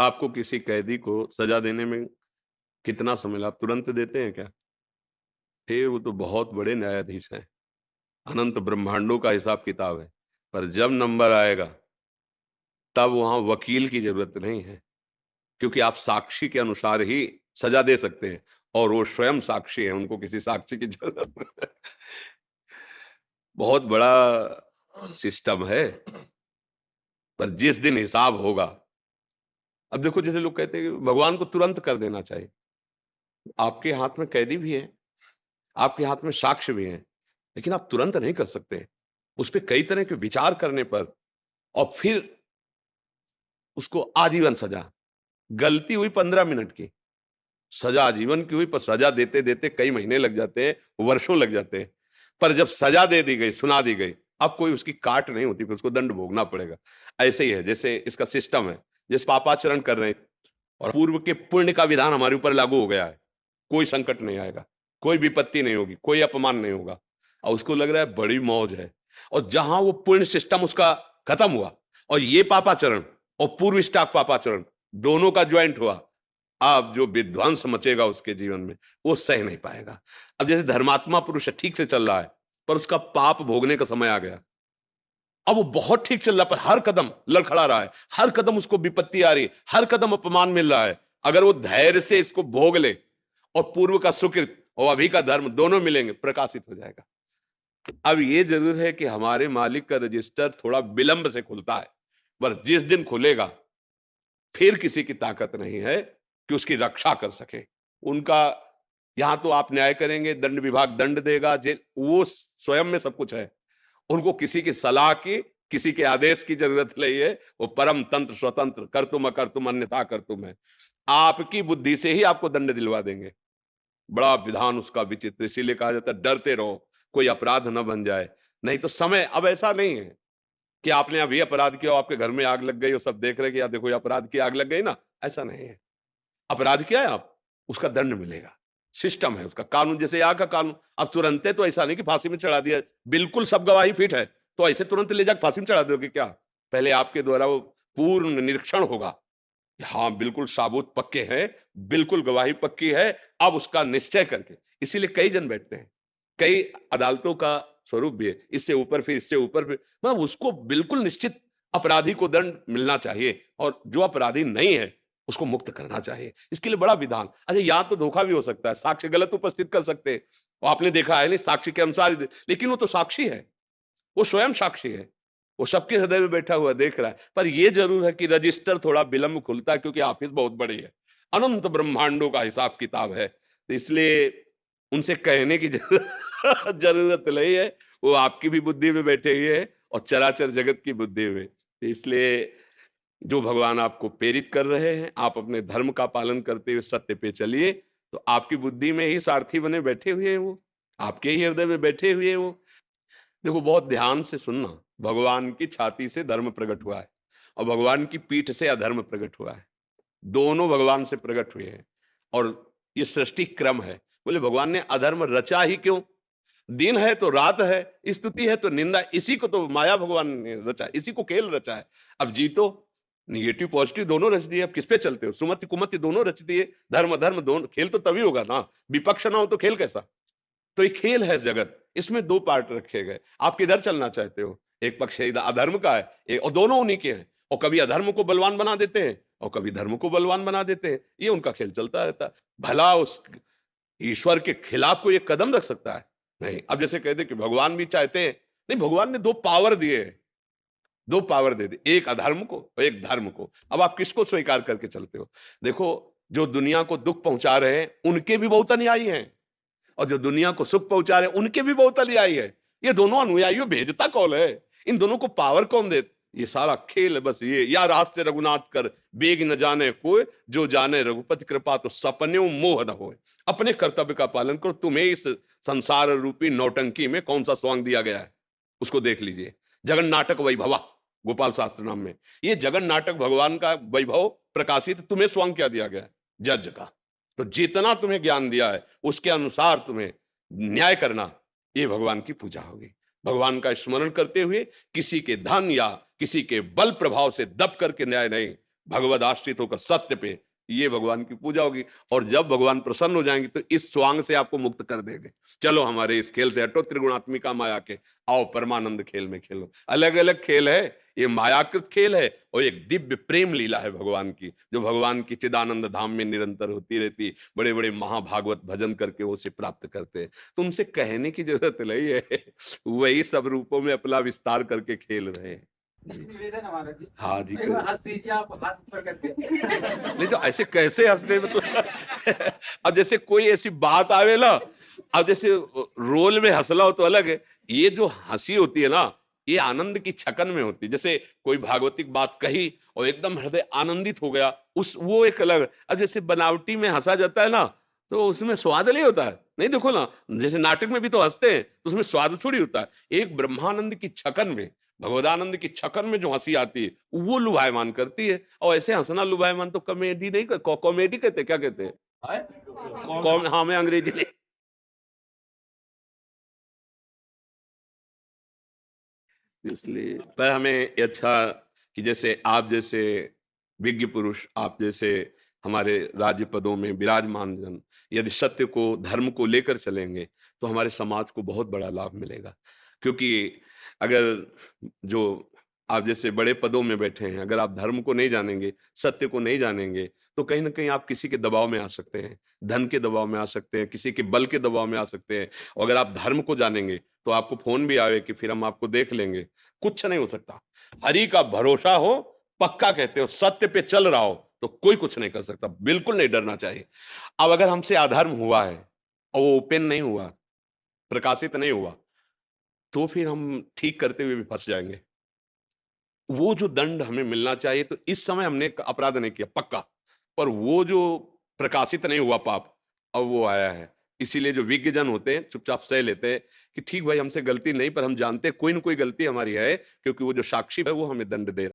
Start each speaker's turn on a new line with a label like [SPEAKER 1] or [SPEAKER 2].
[SPEAKER 1] आपको किसी कैदी को सजा देने में कितना समय लगा? आप तुरंत देते हैं क्या? फिर वो तो बहुत बड़े न्यायाधीश हैं, अनंत ब्रह्मांडों का हिसाब किताब है। पर जब नंबर आएगा, तब वहां वकील की जरूरत नहीं है, क्योंकि आप साक्षी के अनुसार ही सजा दे सकते हैं और वो स्वयं साक्षी है, उनको किसी साक्षी की जरूरत नहीं है। बहुत बड़ा सिस्टम है। पर जिस दिन हिसाब होगा, अब देखो जैसे लोग कहते हैं कि भगवान को तुरंत कर देना चाहिए। आपके हाथ में कैदी भी है, आपके हाथ में साक्ष्य भी है, लेकिन आप तुरंत नहीं कर सकते। उस पे कई तरह के विचार करने पर और फिर उसको आजीवन सजा। गलती हुई 15 मिनट की, सजा आजीवन की हुई, पर सजा देते-देते कई महीने लग जाते हैं, वर्षों लग जाते हैं। पर जब सजा दे दी गई, सुना दी गई, अब कोई उसकी काट नहीं होती, फिर उसको दंड भोगना पड़ेगा। ऐसे ही है, जैसे इसका सिस्टम है, जिस पापाचरण कर रहे हैं और पूर्व के पुण्य का विधान हमारे ऊपर लागू हो गया है, कोई संकट नहीं आएगा, कोई विपत्ति नहीं होगी, कोई अपमान नहीं होगा और उसको लग रहा है बड़ी मौज है। और जहां वो पुण्य सिस्टम उसका खत्म हुआ और ये पापाचरण और पूर्व स्टॉक पापाचरण दोनों का ज्वाइंट हुआ, अब जो विध्वंस मचेगा उसके जीवन में वो सह नहीं पाएगा। अब जैसे धर्मात्मा पुरुष ठीक से चल रहा है, पर उसका पाप भोगने का समय आ गया। अब वो बहुत ठीक चल रहा है, पर हर कदम लड़खड़ा रहा है, हर कदम उसको विपत्ति आ रही है, हर कदम अपमान मिल रहा है। अगर वो धैर्य से इसको भोग ले और पूर्व का सुकृत और अभी का धर्म दोनों मिलेंगे, प्रकाशित हो जाएगा। अब ये जरूर है कि हमारे मालिक का रजिस्टर थोड़ा विलंब से खुलता है, पर जिस दिन खुलेगा फिर किसी की ताकत नहीं है कि उसकी रक्षा कर सके। उनका यहां तो आप न्याय करेंगे, दंड विभाग दंड देगा, जेल, वो स्वयं में सब कुछ है। उनको किसी की सलाह की, किसी के आदेश की जरूरत नहीं है। वो परम तंत्र स्वतंत्र, कर तुम अकर तुम अन्यथा कर तुम है। आपकी बुद्धि से ही आपको दंड दिलवा देंगे। बड़ा विधान उसका विचित्र, इसीलिए कहा जाता है डरते रहो कोई अपराध न बन जाए। नहीं तो समय अब ऐसा नहीं है कि आपने अभी अपराध किया, आपके घर में आग लग गई और सब देख रहे कि यार देखो ये अपराध की आग लग गई ना, ऐसा नहीं है। अपराध किया है आप, उसका दंड मिलेगा। सिस्टम है उसका, कानून जैसे यहाँ का कानून। अब तुरंत तो ऐसा नहीं कि फांसी में चढ़ा दिया, बिल्कुल सब गवाही फिट है तो ऐसे तुरंत ले जाकर फांसी में चढ़ा दोगे क्या? पहले आपके द्वारा वो पूर्ण निरीक्षण होगा, हाँ बिल्कुल साबुत पक्के हैं, बिल्कुल गवाही पक्की है, अब उसका निश्चय करके। इसीलिए कई जन बैठते हैं, कई अदालतों का स्वरूप भी है, इससे ऊपर फिर इससे ऊपर फिर, मतलब उसको बिल्कुल निश्चित अपराधी को दंड मिलना चाहिए और जो अपराधी नहीं है उसको मुक्त करना चाहिए। इसके लिए बड़ा विधान। अच्छा यहाँ तो धोखा भी हो सकता है, साक्ष्य गलत उपस्थित कर सकते हैं, और आपने देखा है नहीं साक्ष्य के अनुसार लेकिन वो तो साक्षी है, वो स्वयं साक्षी है, वो सबके हृदय में बैठा हुआ देख रहा है। पर ये जरूर है कि रजिस्टर थोड़ा विलंब खुलता है, क्योंकि ऑफिस बहुत बड़ी है, अनंत ब्रह्मांडों का हिसाब किताब है, तो इसलिए उनसे कहने की जरूरत नहीं है। वो आपकी भी बुद्धि में बैठे हुए है और चराचर जगत की बुद्धि में। तो इसलिए जो भगवान आपको प्रेरित कर रहे हैं, आप अपने धर्म का पालन करते हुए सत्य पे चलिए, तो आपकी बुद्धि में ही सारथी बने बैठे हुए हैं वो, आपके ही हृदय में बैठे हुए हैं वो। देखो बहुत ध्यान से सुनना, भगवान की छाती से धर्म प्रकट हुआ है और भगवान की पीठ से अधर्म प्रकट हुआ है। दोनों भगवान से प्रकट हुए हैं और ये सृष्टि क्रम है। बोले भगवान ने अधर्म रचा ही क्यों? दिन है तो रात है, स्तुति है तो निंदा, इसी को तो माया भगवान ने रचा है, इसी को खेल रचा है। अब जीतो, निगेटिव पॉजिटिव दोनों रच दिए, अब किस पे चलते हो? सुमति कुमति दोनों रच दिए, धर्म अधर्म दोनों। खेल तो तभी होगा ना, विपक्ष ना हो तो खेल कैसा? तो ये खेल है जगत, इसमें दो पार्ट रखे गए। आप किधर चलना चाहते हो? एक पक्ष अधर्म का है, और दोनों उन्हीं के हैं, और कभी अधर्म को बलवान बना देते हैं और कभी धर्म को बलवान बना देते हैं। ये उनका खेल चलता रहता है। भला उस ईश्वर के खिलाफ कोई एक कदम रख सकता है? नहीं। अब जैसे कहते कि भगवान भी चाहते हैं, नहीं, भगवान ने दो पावर दिए हैं, दो पावर दे दी, एक अधर्म को और एक धर्म को। अब आप किसको स्वीकार करके चलते हो? देखो, जो दुनिया को दुख पहुंचा रहे हैं उनके भी बहुत अनुयायी हैं, और जो दुनिया को सुख पहुंचा रहे हैं उनके भी बहुत अनुयायी है। ये दोनों अनुयायियों भेजता कौन है? इन दोनों को पावर कौन दे? ये सारा खेल है बस ये। या रात से रघुनाथ कर, बेग न जाने कोई, जो जाने रघुपति कृपा तो सपने मोह न होए। अपने कर्तव्य का पालन करो। तुम्हें इस संसार रूपी नौटंकी में कौन सा स्वांग दिया गया है, उसको देख लीजिए। जगन नाटक वैभवा, गोपाल शास्त्र नाम में ये जगन नाटक भगवान का वैभव प्रकाशित, तुम्हें स्वांग क्या दिया गया है? जज का। तो जितना तुम्हें ज्ञान दिया है उसके अनुसार तुम्हें न्याय करना, ये भगवान की पूजा होगी। भगवान का स्मरण करते हुए किसी के धन या किसी के बल प्रभाव से दब करके न्याय नहीं, भगवद आश्रित होकर सत्य पे, ये भगवान की पूजा होगी। और जब भगवान प्रसन्न हो जाएंगे तो इस स्वांग से आपको मुक्त कर देंगे। चलो हमारे इस खेल से हटो, त्रिगुणात्मिका माया के, आओ परमानंद खेल में खेलो। अलग अलग खेल है, ये मायाकृत खेल है और एक दिव्य प्रेम लीला है भगवान की, जो भगवान की चिदानंद धाम में निरंतर होती रहती। बड़े बड़े महाभागवत भजन करके वो उसे प्राप्त करते हैं। तो उनसे कहने की जरूरत नहीं है, वही सब रूपों में अपना विस्तार करके खेल रहे हैं।
[SPEAKER 2] निवेदन है महाराज जी,
[SPEAKER 1] हाँ जी,
[SPEAKER 2] एक बार हंस दीजिए आप हाथ ऊपर करके।
[SPEAKER 1] नहीं तो ऐसे कैसे हंसने, मतलब अब जैसे कोई ऐसी बात आवे ना, अब जैसे रोल में हंसला हो तो अलग है, ये जो हंसी होती है ना, ये आनंद की छकन में होती है। जैसे कोई भागवतिक बात कही और एकदम हृदय आनंदित हो गया, उस वो एक अलग। अब जैसे बनावटी में हंसा जाता है ना, तो उसमें स्वाद नहीं होता है। नहीं देखो ना, जैसे नाटक में भी तो हंसते हैं, तो उसमें स्वाद थोड़ी होता है। एक ब्रह्मानंद की छकन में, भगवदानंद की छकन में जो हंसी आती है, वो लुभायमान करती है। और ऐसे हंसना लुभायमान तो कॉमेडी नहीं, कॉमेडी कहते, क्या कहते हैं? हाँ, मैं अंग्रेजी नहीं। इसलिए पर हमें ये अच्छा कि जैसे आप जैसे विज्ञ पुरुष, आप जैसे हमारे राज्य पदों में विराजमान जन यदि सत्य को, धर्म को लेकर चलेंगे, तो हमारे समाज को बहुत बड़ा लाभ मिलेगा। क्योंकि अगर जो आप जैसे बड़े पदों में बैठे हैं, अगर आप धर्म को नहीं जानेंगे, सत्य को नहीं जानेंगे, तो कहीं न कहीं आप किसी के दबाव में आ सकते हैं, धन के दबाव में आ सकते हैं, किसी के बल के दबाव में आ सकते हैं। और अगर आप धर्म को जानेंगे, तो आपको फ़ोन भी आवे कि फिर हम आपको देख लेंगे, कुछ नहीं हो सकता। हरि का भरोसा हो, पक्का कहते हो, सत्य पे चल रहा हो, तो कोई कुछ नहीं कर सकता। बिल्कुल नहीं डरना चाहिए। अब अगर हमसे अधर्म हुआ है और वो ओपन नहीं हुआ, प्रकाशित नहीं हुआ, तो फिर हम ठीक करते हुए भी फंस जाएंगे। वो जो दंड हमें मिलना चाहिए, तो इस समय हमने एक अपराध नहीं किया पक्का, पर वो जो प्रकाशित नहीं हुआ पाप, अब वो आया है। इसीलिए जो विज्ञ जन होते हैं चुपचाप सह लेते हैं कि ठीक भाई, हमसे गलती नहीं, पर हम जानते हैं कोई ना कोई गलती हमारी है, क्योंकि वो जो साक्षी है वो हमें दंड दे